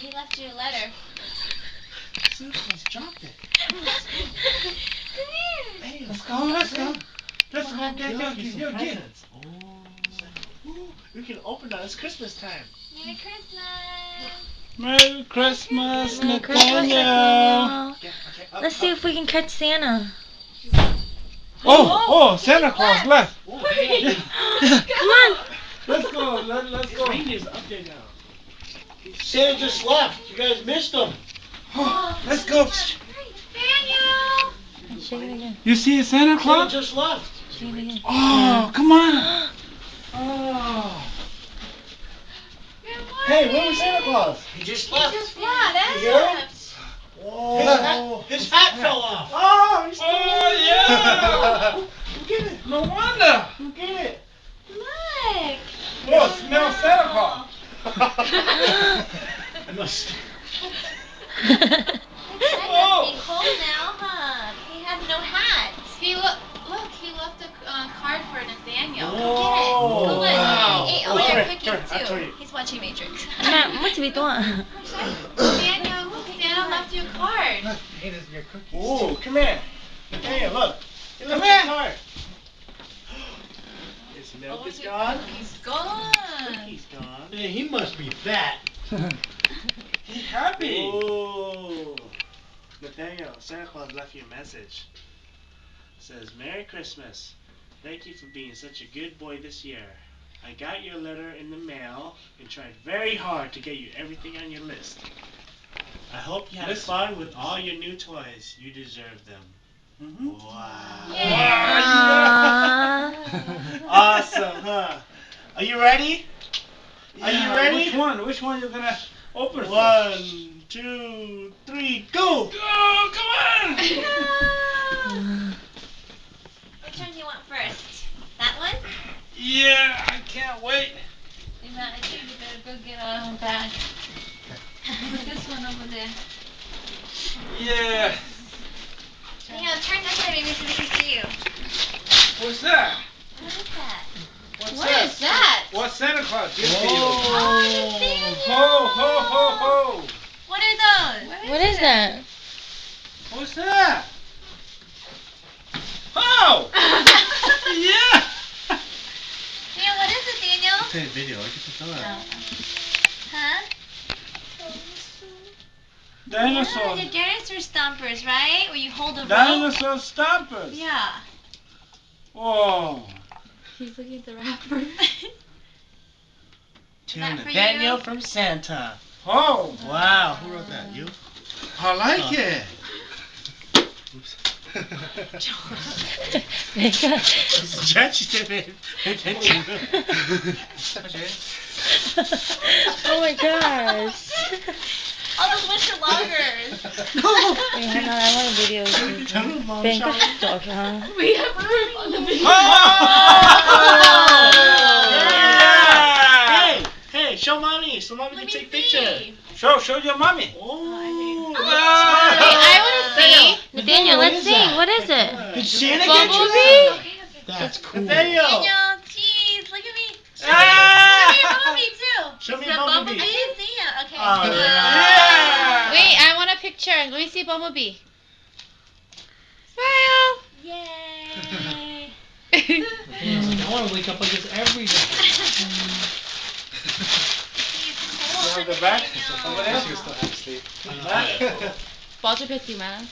He left you a letter. Santa Claus dropped it. Come here. Hey, Let's go. Let's go get some get. presents. Ooh, we can open that. It's Christmas time. Merry Christmas. Merry Christmas, Merry Christmas, Nathaniel. Nathaniel. Okay, Let's see if we can catch Santa. Oh, Santa Claus left. Oh, Come on. Let's go. Let's go. Reindeer's up there now. Santa just left. You guys missed him. Let's go. Daniel. Shake it again. You see Santa Santa Claus? just left. Shake it again. Oh, come on. Oh. Hey, where was Santa Claus? He just left. Yeah, that's You hear him? it. Oh, His hat fell off. Oh, he's still yeah. Who get it? No wonder. Who get it? Look. Oh, smell Santa Claus. I must. It must be cold now, huh? He has no hat. He look, he left a card for Nathaniel. Oh, Go look. wow. He ate Oh, all your sorry, cookies sorry, I told too. you. He's watching Matrix. What's we doing? Nathaniel, look, Santa left you a card. Hey, this is your cookies. Ooh, come here. Hey, look. He left Come your here. card. His milk is gone. He's gone. Cookies gone. Hey, he must be fat. He's happy. Oh, Nathaniel, Santa Claus left you a message. It says, Merry Christmas. Thank you for being such a good boy this year. I got your letter in the mail and tried very hard to get you everything on your list. I hope you had fun with all your new toys. You deserve them. Wow. Awesome, huh? Are you ready? Are you ready? Which one? Which one you gonna open first? 1, 2, 3, go! Go! Come on! Which one do you want first? That one? Yeah, I can't wait. I think you better go get a bag. Put this one over there. Yeah. Daniel, turn this way maybe so we can see you. What's that? What is that? What is that? What's Santa Claus give to you? Oh, Nathaniel! Ho, ho, ho, ho. What are those? What is that? What's that? Oh! Yeah! Daniel, what is it, Daniel? Take a video. I can tell that. Huh? Dinosaur. Yeah, they're dinosaur stompers, right? Where you hold a rope. Dinosaur stompers. Yeah. Oh. He's looking at the wrapper. To that for Nathaniel you? from Santa. Oh. Wow, who wrote that? You? I like it. Oops. Judge David. Oh my gosh. All those winter loggers. Wait, hang on, I want a video. Bank huh? We have proof on the video. Hey, hey, show mommy so mommy can take picture. Show your mommy. Oh. I want to see. Nathaniel, let's see. What is it? Did Santa get you Bumblebee? that? That's cool. Nathaniel. Daniel, jeez, look at me. Ah! Show me your Bumblebee too. Show me Is that Bumblebee. I didn't see it. Okay. Oh, Yeah. Wait, I want a picture. Let me see Bumblebee. Smile. Yay. I want to wake up like this every day. He's cold, The back? Nathaniel. Over there? Balls are 50, man.